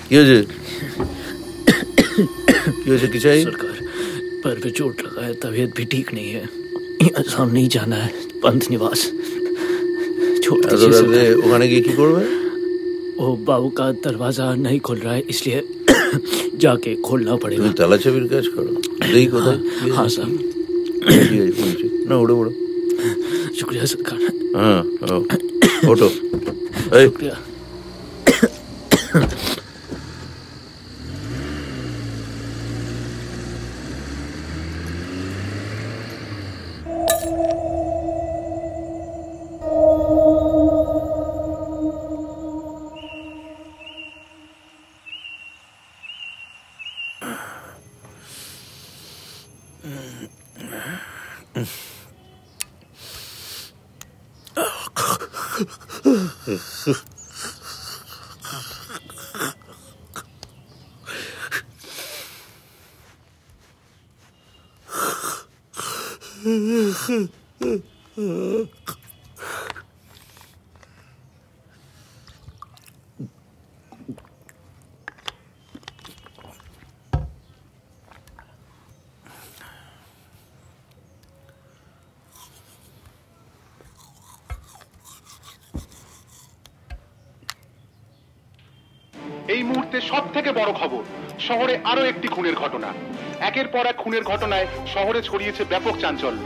কি হয়েছে? কি হয়েছে? কি চাই? सरकार, पैर पे चोट लगा है, तबीयत भी ठीक नहीं है। यहाँ सामने ही जाना है, पंत निवास। छोड़ दीजिए सरकार। ওখানে গিয়ে কি করবে? वो बाबू का दरवाजा नहीं खुल रहा है, इसलिए जाके खोलना पड़ेगा। তালা চাবির কাজ করো। দেখি কোথায়। हाँ साहब। না ওঠো ওঠো। शुक्रिया सरकार। हाँ ओठो। शुक्रिया। এই মুহূর্তে সবথেকে বড় খবর, শহরে আরো একটি খুনের ঘটনা। একের পর এক খুনের ঘটনায় শহরে ছড়িয়েছে ব্যাপক চাঞ্চল্য।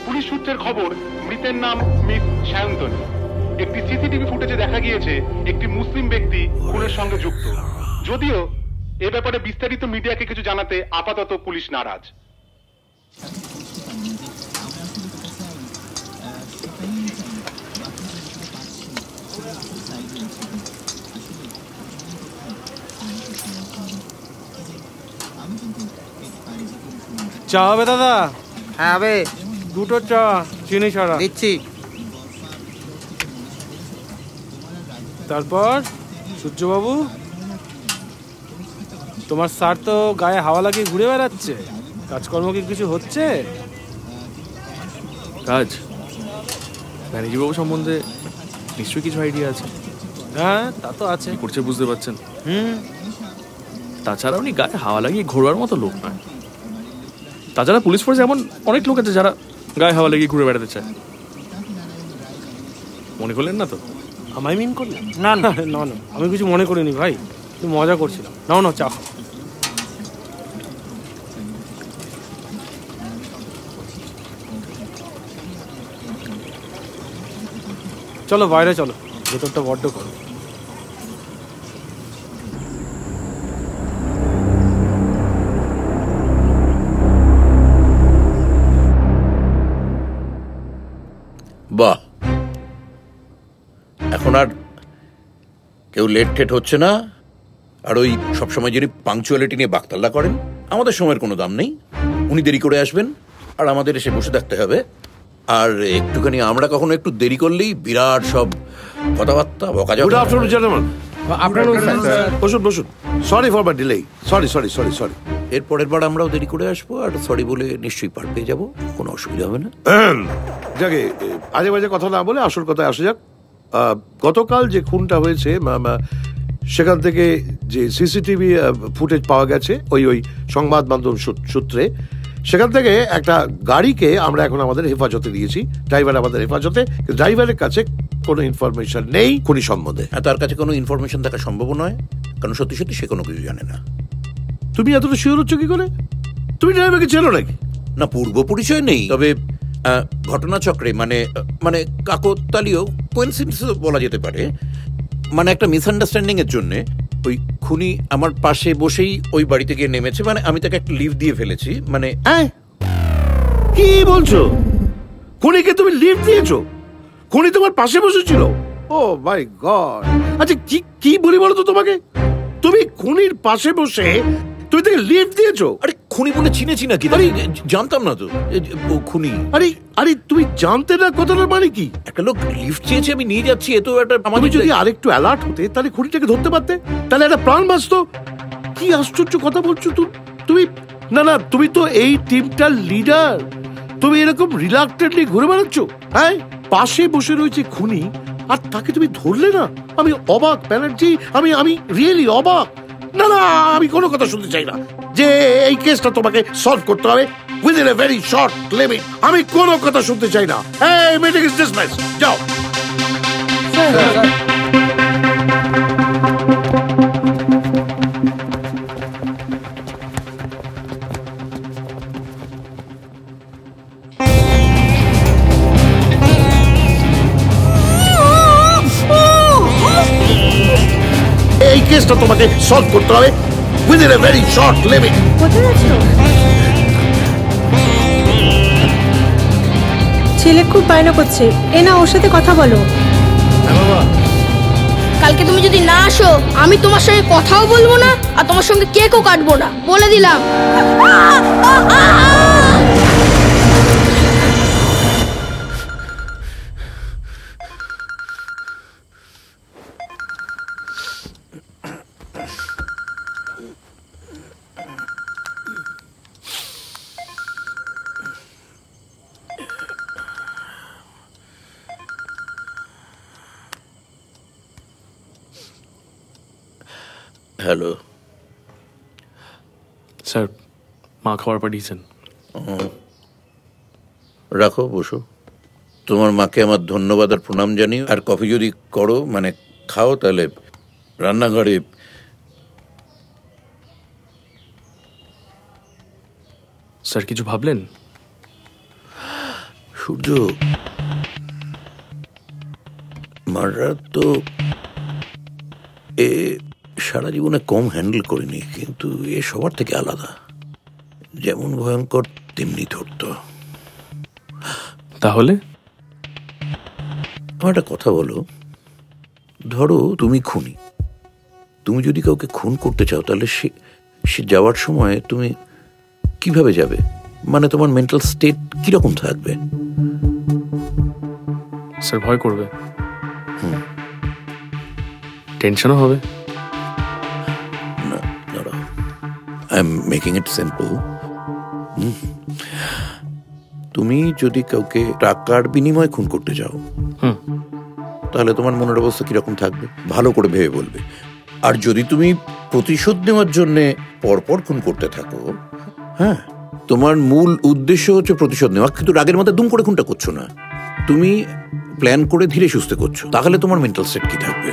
পুলিশ সূত্রের খবর, মৃতের নাম মিস সায়ন্তনী। একটি সিসিটিভি ফুটেজে দেখা গিয়েছে একটি মুসলিম ব্যক্তি খুনের সঙ্গে যুক্ত। যদিও এ ব্যাপারে বিস্তারিত মিডিয়াকে কিছু জানাতে আপাতত পুলিশ নারাজ। চা হবে দাদা? হ্যাঁ হবে। দুটো চা, চিনি ছাড়া। দিচ্ছি। তারপর সূর্যবাবু, তোমার স্যার তো গায়ে হাওয়া লাগিয়ে ঘুরে বেড়াচ্ছে, কাজকর্ম কি কিছু হচ্ছে? কাজ? ব্যানার্জিবাবু সম্বন্ধে নিশ্চয়ই কিছু আইডিয়া আছে। হ্যাঁ তা তো আছে। করছে বুঝতে পারছেন। তাছাড়া উনি গায়ে হাওয়া লাগিয়ে ঘোরার মতো লোক নয়। তাছাড়া পুলিশ ফোর্সে এমন অনেক লোক আছে যারা গায়ে হাওয়া লাগিয়ে ঘুরে বেড়াতে চায়। মনে করলেন না তো? আমায় মিন করলেন? না না না না, আমি কিছু মনে করিনি ভাই, তুই মজা করছিলাম। নাও না চা। চলো বাইরে চলো, ভেতরটা বড্ড করো। বাহ, এখন আর কেউ লেট ঠেট হচ্ছে না। আর ওই সবসময় যিনি পাংচুয়ালিটি নিয়ে বাকতাল্লা করেন, আমাদের সময়ের কোনো দাম নেই। উনি দেরি করে আসবেন আর আমাদের এসে বসে থাকতে হবে। আর একটুখানি আমরা কখনো একটু দেরি করলেই বিরাট সব কথাবার্তা বকাঝকা। Good afternoon gentleman. বসুন বসুন। Sorry for my delay. Sorry sorry sorry sorry. এর পরের বার আমরাও দেরি করে আসবো আর সরি বলে নিশ্চয়ই পার পেয়ে যাবো, কোনো অসুবিধা হবে না। যাকে আজে বাজে কথা না বলে আসল কথায় আসা যাক। গতকাল যে খুনটা হয়েছে, সেখান থেকে যে সিসিটিভি ফুটেজ পাওয়া গেছে ওই সংবাদ মাধ্যম সূত্রে, সেখান থেকে একটা গাড়িকে আমরা এখন আমাদের হেফাজতে দিয়েছি। ড্রাইভার আমাদের হেফাজতে, ড্রাইভারের কাছে কোনো ইনফরমেশন নেই খুনি সম্বন্ধে। তার কাছে কোনো ইনফরমেশন থাকা সম্ভব নয়, কারণ সত্যি সত্যি সে কোনো কিছু জানে না। তুমি এতটা শিওর হচ্ছ কি করে? তুমি ড্রাইভারকে চেনো নাকি? না, পূর্ব পরিচয় নেই, তবে ঘটনাচক্রে মানে মানে কাকতালীয় কোইন্সিডেন্স বলা যেতে পারে। মানে একটা মিসআন্ডারস্ট্যান্ডিং এর জন্য ওই খুনি আমার পাশে বসেই ওই বাড়িতে গিয়ে নেমেছে। মানে আমি তাকে একটা লিফট দিয়ে ফেলেছি। মানে কি বলছো? খুনিকে তুমি লিফট দিয়েছো? খুনি তোমার পাশে বসেছিল? ও মাই গড। আচ্ছা কি বলি বলো তো তোমাকে? তুমি খুনির পাশে বসে তুমি তাকে লিফট দিয়েছো? আরে খুনি বলে চিনেছি নাকি? জানতাম না তো ও খুনি। আরে তুমি জানতে না কথাটার মানে কি? একটা লোক লিফট চেয়েছে, আমি নিয়ে যাচ্ছি, এ তো একটা। তুমি যদি আরেকটু অ্যালার্ট হতে তাহলে খুনিটাকে ধরতে পারতে, তাহলে একটা প্রাণ বাঁচতো। কি আশ্চর্য কথা বলছো তুমি। না তুমি তো এই টিমটার লিডার, তুমি এরকম রিলাক্টেন্টলি ঘুরে বেড়াচ্ছ। হ্যাঁ, পাশে বসে রয়েছে খুনি, আর তাকে তুমি ধরলে না, আমি অবাক ব্যানার্জি, আমি রিয়েলি অবাক। না না, আমি কোনো কথা শুনতে চাই না যে এই কেসটা তোমাকে সলভ করতে হবে within a very short limit. আমি কোনো কথা শুনতে চাই না। এই মিটিং ইজ ডিসমিসড, যাও। এই কেসটা তোমাকে সলভ করতে হবে within a very short limit. কোথায় আছো? ছেলে খুব বায়না করছে, এ না ওর সাথে কথা বলো। কালকে তুমি যদি না আসো, আমি তোমার সঙ্গে কথাও বলবো না আর তোমার সঙ্গে কেকও কাটবো না, বলে দিলাম। হ্যালো স্যার, মা খাবার পাঠিয়েছেন। রাখো, বসো। তোমার মাকে আমার ধন্যবাদ আর প্রণাম জানিও। আর কফি যদি করো, মানে খাও, তাহলে রান্নাঘরে স্যার কিছু ভাবলেন? সূর্য, মার্ডার তো এ সারা জীবনে কম হ্যান্ডেল করিনি, কিন্তু এ সবার থেকে আলাদা। যেমন ভয়ঙ্কর তেমনি ধরত। তাহলে আমার একটা কথা বলো, ধরো তুমি খুনি। তুমি যদি কাউকে খুন করতে চাও, তাহলে সে যাওয়ার সময় তুমি কিভাবে যাবে? মানে তোমার মেন্টাল স্টেট কিরকম থাকবে? স্যার ভয় করবে, টেনশনও হবে। I am making it simple. তুমি যদি কাউকে টাকার বিনিময়ে খুন করতে চাও, তাহলে তোমার মনের অবস্থা কিরকম থাকবে? ভালো করে ভেবে বলবে। আর যদি তুমি প্রতিশোধ নেওয়ার জন্য পরপর খুন করতে থাকো, হ্যাঁ, তোমার মূল উদ্দেশ্য হচ্ছে প্রতিশোধ নেওয়া, কিন্তু রাগের মধ্যে দুম করে খুনটা করছো না, তুমি প্ল্যান করে ধীরে সুস্থে করছো, তাহলে তোমার মেন্টাল সেট কি থাকবে?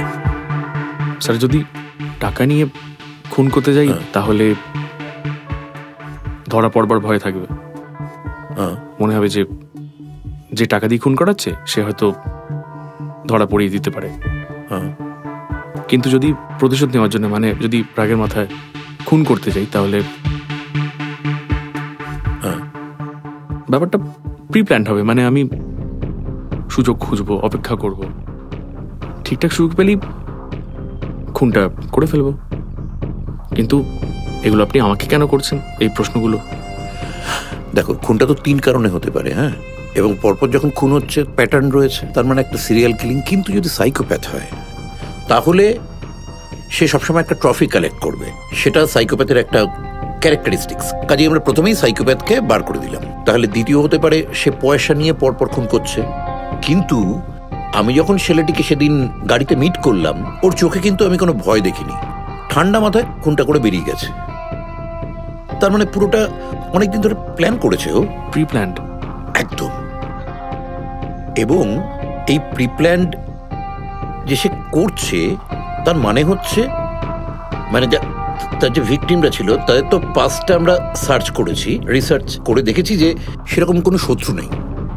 স্যার যদি টাকা নিয়ে খুন করতে যাই, তাহলে ধরা পড়বার ভয় থাকবে। মনে হবে যে টাকা দিয়ে খুন করাচ্ছে সে হয়তো ধরা পড়িয়ে দিতে পারে। কিন্তু যদি প্রতিশোধ নেওয়ার জন্য, মানে যদি রাগের মাথায় খুন করতে যাই, তাহলে ব্যাপারটা প্রি প্ল্যান্ড হবে। মানে আমি সুযোগ খুঁজবো, অপেক্ষা করব, ঠিকঠাক সুযোগ পেলেই খুনটা করে ফেলবো। কিন্তু এগুলো আপনি আমাকে কেন করছেন, এই প্রশ্নগুলো? দেখো, খুনটা তো 3 কারণে হতে পারে, হ্যাঁ, এবং পরপর যখন খুন হচ্ছে প্যাটার্ন রয়েছে, তার মানে একটা সিরিয়াল কিলিং। কিন্তু যদি সাইকোপ্যাথ হয়, তাহলে সে সবসময় একটা ট্রফি কালেক্ট করবে, সেটা সাইকোপ্যাথের একটা ক্যারেক্টারিস্টিক্স। কাজে আমরা প্রথমেই সাইকোপ্যাথকে বার করে দিলাম। তাহলে দ্বিতীয় হতে পারে সে পয়সা নিয়ে পরপর খুন করছে। কিন্তু আমি যখন ছেলেটিকে সেদিন গাড়িতে মিট করলাম, ওর চোখে কিন্তু আমি কোনো ভয় দেখিনি, ঠান্ডা মাথায় খুনটা করে বেরিয়ে গেছে। তার মানে পুরোটা অনেকদিন ধরে প্ল্যান করেছে ও, প্রি প্ল্যান্ড একদম। এবং এই প্রি প্ল্যান্ড যে সে করছে, তার মানে হচ্ছে, মানে তার যে ভিকটিমরা ছিল, তাদের তো পাস্টটা আমরা সার্চ করেছি, রিসার্চ করে দেখেছি যে সেরকম কোনো শত্রু নেই।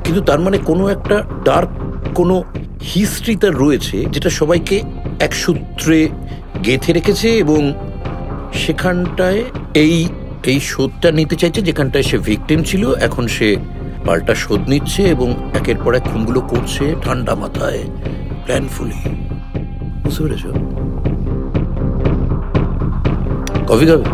কিন্তু তার মানে কোনো একটা ডার্ক কোনো হিস্ট্রি তার রয়েছে, যেটা সবাইকে এক সূত্রে গেঁথে রেখেছে, এবং সেখানটায় এই শোধটা নিতে চাইছে যেখানটায় সে ভিকটিম ছিল। এখন সে পাল্টা শোধ নিচ্ছে এবং একের পর এক খুনগুলো করছে ঠান্ডা মাথায়, প্ল্যানফুলি। বুঝতে পেরেছ? কফি খাবে?